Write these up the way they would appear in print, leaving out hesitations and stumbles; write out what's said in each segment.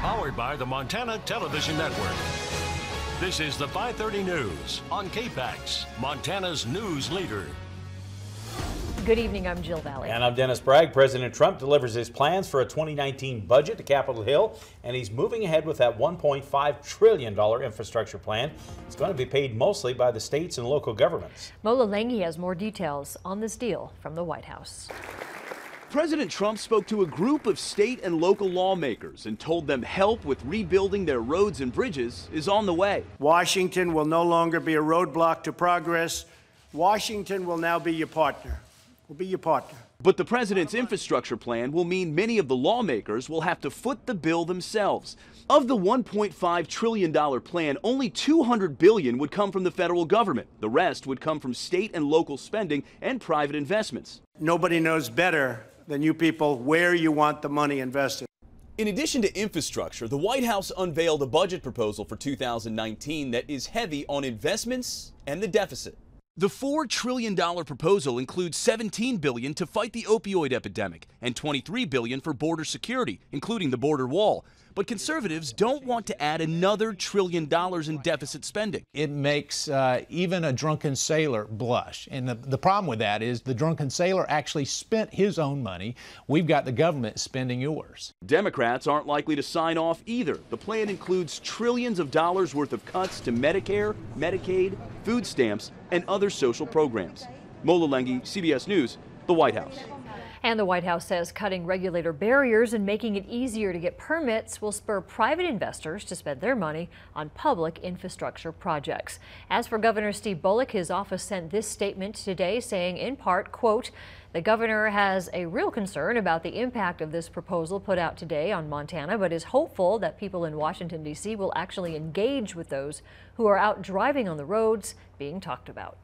Powered by the Montana Television Network. This is the 5:30 News on KPAX, Montana's news leader. Good evening, I'm Jill Valley. And I'm Dennis Bragg. President Trump delivers his plans for a 2019 budget to Capitol Hill, and he's moving ahead with that $1.5 trillion infrastructure plan. It's going to be paid mostly by the states and local governments. Mola Lengi has more details on this deal from the White House. President Trump spoke to a group of state and local lawmakers and told them help with rebuilding their roads and bridges is on the way. Washington will no longer be a roadblock to progress. Washington will now be your partner. Will be your partner. But the president's infrastructure plan will mean many of the lawmakers will have to foot the bill themselves. Of the $1.5 trillion plan, only $200 billion would come from the federal government. The rest would come from state and local spending and private investments. Nobody knows better than you people where you want the money invested. In addition to infrastructure, the White House unveiled a budget proposal for 2019 that is heavy on investments and the deficit. The $4 trillion proposal includes $17 billion to fight the opioid epidemic and $23 billion for border security, including the border wall. But conservatives don't want to add another $1 trillion in deficit spending. It makes even a drunken sailor blush. And the problem with that is the drunken sailor actually spent his own money. We've got the government spending yours. Democrats aren't likely to sign off either. The plan includes trillions of dollars worth of cuts to Medicare, Medicaid, food stamps, and other social programs. Mola Lengi, CBS News, the White House. And the White House says cutting regulator barriers and making it easier to get permits will spur private investors to spend their money on public infrastructure projects. As for Governor Steve Bullock, his office sent this statement today saying, in part, quote, the governor has a real concern about the impact of this proposal put out today on Montana, but is hopeful that people in Washington, D.C. will actually engage with those who are out driving on the roads being talked about.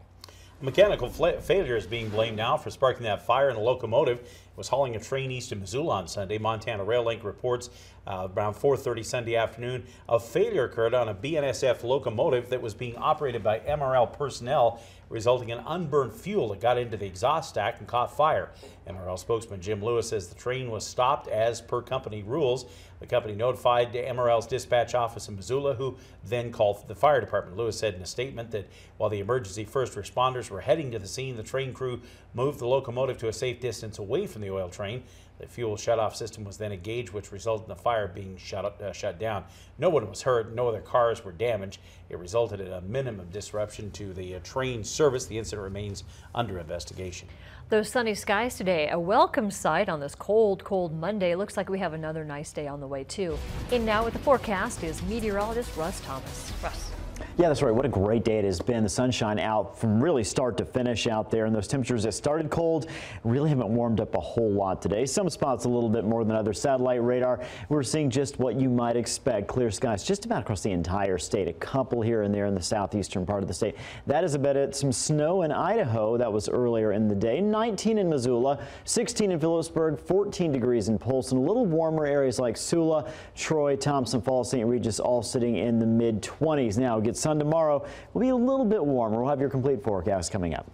Mechanical failure is being blamed now for sparking that fire in a locomotive. It was hauling a train east of Missoula on Sunday. Montana Rail Link reports around 4:30 Sunday afternoon a failure occurred on a BNSF locomotive that was being operated by MRL personnel, resulting in unburned fuel that got into the exhaust stack and caught fire. MRL spokesman Jim Lewis says the train was stopped as per company rules. The company notified MRL's dispatch office in Missoula, who then called the fire department. Lewis said in a statement that while the emergency first responders were heading to the scene, the train crew moved the locomotive to a safe distance away from the oil train. The fuel shutoff system was then engaged, which resulted in the fire being shut down. No one was hurt. No other cars were damaged. It resulted in a minimum disruption to the train service. The incident remains under investigation. Those sunny skies today, a welcome sight on this cold, cold Monday. Looks like we have another nice day on the way, too. In now with the forecast is meteorologist Russ Thomas. Russ. Yeah, that's right. What a great day it has been. The sunshine out from really start to finish out there, and those temperatures that started cold really haven't warmed up a whole lot today. Some spots a little bit more than others. Satellite radar, we're seeing just what you might expect. Clear skies just about across the entire state. A couple here and there in the southeastern part of the state. That is about it. Some snow in Idaho. That was earlier in the day. 19 in Missoula, 16 in Phillipsburg, 14 degrees in Polson. A little warmer areas like Sula, Troy, Thompson Falls, St. Regis all sitting in the mid-20s. Now get sun tomorrow will be a little bit warmer. We'll have your complete forecast coming up.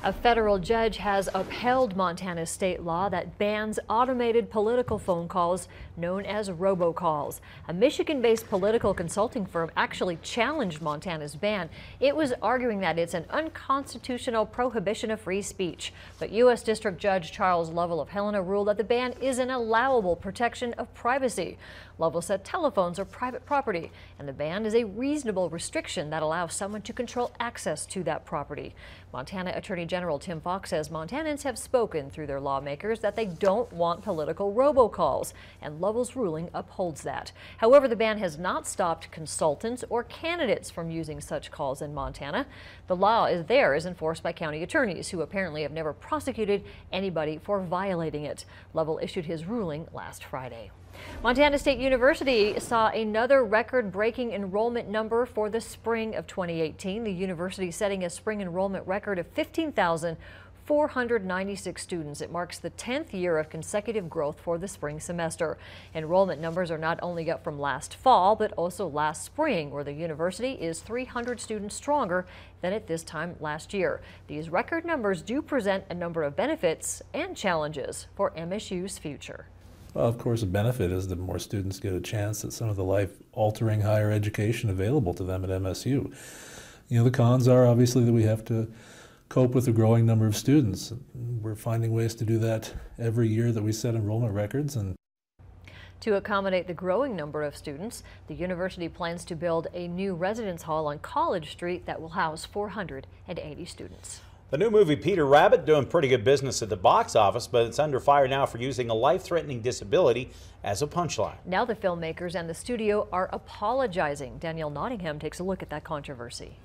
A federal judge has upheld Montana's state law that bans automated political phone calls known as robocalls. A Michigan-based political consulting firm actually challenged Montana's ban. It was arguing that it's an unconstitutional prohibition of free speech. But U.S. District Judge Charles Lovell of Helena ruled that the ban is an allowable protection of privacy. Lovell said telephones are private property, and the ban is a reasonable restriction that allows someone to control access to that property. Montana Attorney General Tim Fox says Montanans have spoken through their lawmakers that they don't want political robocalls, and Lovell's ruling upholds that. However, the ban has not stopped consultants or candidates from using such calls in Montana. The law is enforced by county attorneys who apparently have never prosecuted anybody for violating it. Lovell issued his ruling last Friday. Montana State University saw another record-breaking enrollment number for the spring of 2018. The university setting a spring enrollment record of 15,496 students. It marks the 10th year of consecutive growth for the spring semester. Enrollment numbers are not only up from last fall, but also last spring, where the university is 300 students stronger than at this time last year. These record numbers do present a number of benefits and challenges for MSU's future. Well, of course, the benefit is that more students get a chance at some of the life-altering higher education available to them at MSU. You know, the cons are obviously that we have to cope with a growing number of students. We're finding ways to do that every year that we set enrollment records. And to accommodate the growing number of students, the university plans to build a new residence hall on College Street that will house 480 students. The new movie Peter Rabbit doing pretty good business at the box office, but it's under fire now for using a life-threatening disability as a punchline. Now the filmmakers and the studio are apologizing. Danielle Nottingham takes a look at that controversy.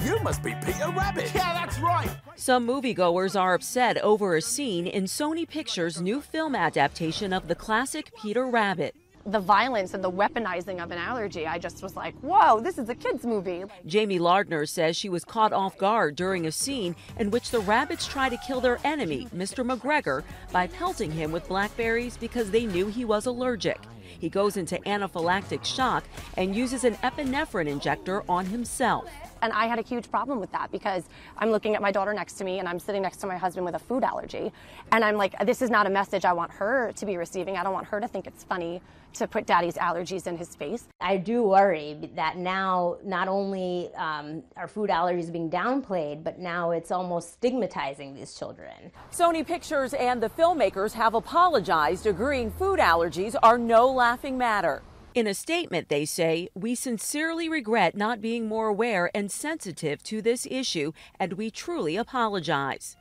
You must be Peter Rabbit. Yeah, that's right. Some moviegoers are upset over a scene in Sony Pictures' new film adaptation of the classic Peter Rabbit. The violence and the weaponizing of an allergy, I just was like, whoa, this is a kid's movie. Jamie Lardner says she was caught off guard during a scene in which the rabbits try to kill their enemy, Mr. McGregor, by pelting him with blackberries because they knew he was allergic. He goes into anaphylactic shock and uses an epinephrine injector on himself. And I had a huge problem with that because I'm looking at my daughter next to me and I'm sitting next to my husband with a food allergy. And I'm like, this is not a message I want her to be receiving. I don't want her to think it's funny to put daddy's allergies in his face. I do worry that now not only are food allergies being downplayed, but now it's almost stigmatizing these children. Sony Pictures and the filmmakers have apologized, agreeing food allergies are no laughing matter. In a statement, they say, "We sincerely regret not being more aware and sensitive to this issue, and we truly apologize."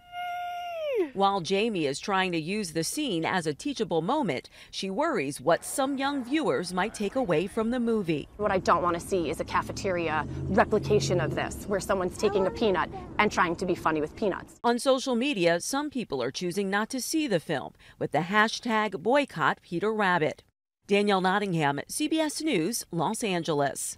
While Jamie is trying to use the scene as a teachable moment, she worries what some young viewers might take away from the movie. What I don't want to see is a cafeteria replication of this, where someone's taking a peanut and trying to be funny with peanuts. On social media, some people are choosing not to see the film with the hashtag boycott Peter Rabbit. Danielle Nottingham, CBS News, Los Angeles.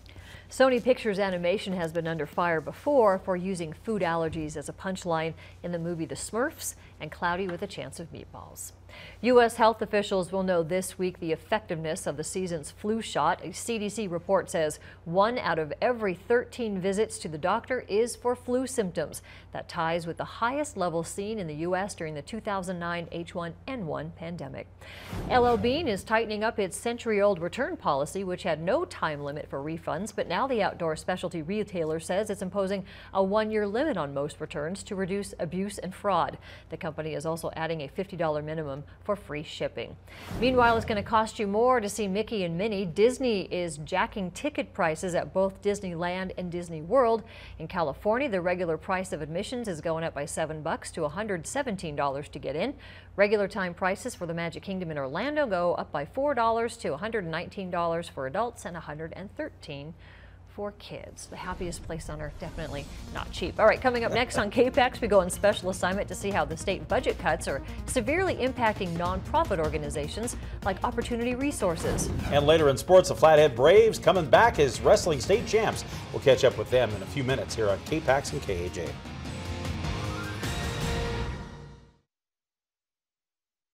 Sony Pictures Animation has been under fire before for using food allergies as a punchline in the movie The Smurfs and Cloudy with a Chance of Meatballs. U.S. health officials will know this week the effectiveness of the season's flu shot. A CDC report says 1 out of every 13 visits to the doctor is for flu symptoms. That ties with the highest level seen in the U.S. during the 2009 H1N1 pandemic. LL Bean is tightening up its century-old return policy, which had no time limit for refunds, but now the outdoor specialty retailer says it's imposing a 1-year limit on most returns to reduce abuse and fraud. The company is also adding a $50 minimum for free shipping. Meanwhile, it's going to cost you more to see Mickey and Minnie. Disney is jacking ticket prices at both Disneyland and Disney World. In California, the regular price of admissions is going up by $7 to $117 to get in. Regular time prices for the Magic Kingdom in Orlando go up by $4 to $119 for adults and $113 for kids. The happiest place on earth, definitely not cheap. All right, coming up next on KPAX, we go on special assignment to see how the state budget cuts are severely impacting nonprofit organizations like Opportunity Resources. And later in sports, the Flathead Braves coming back as wrestling state champs. We'll catch up with them in a few minutes here on KPAX and KAJ.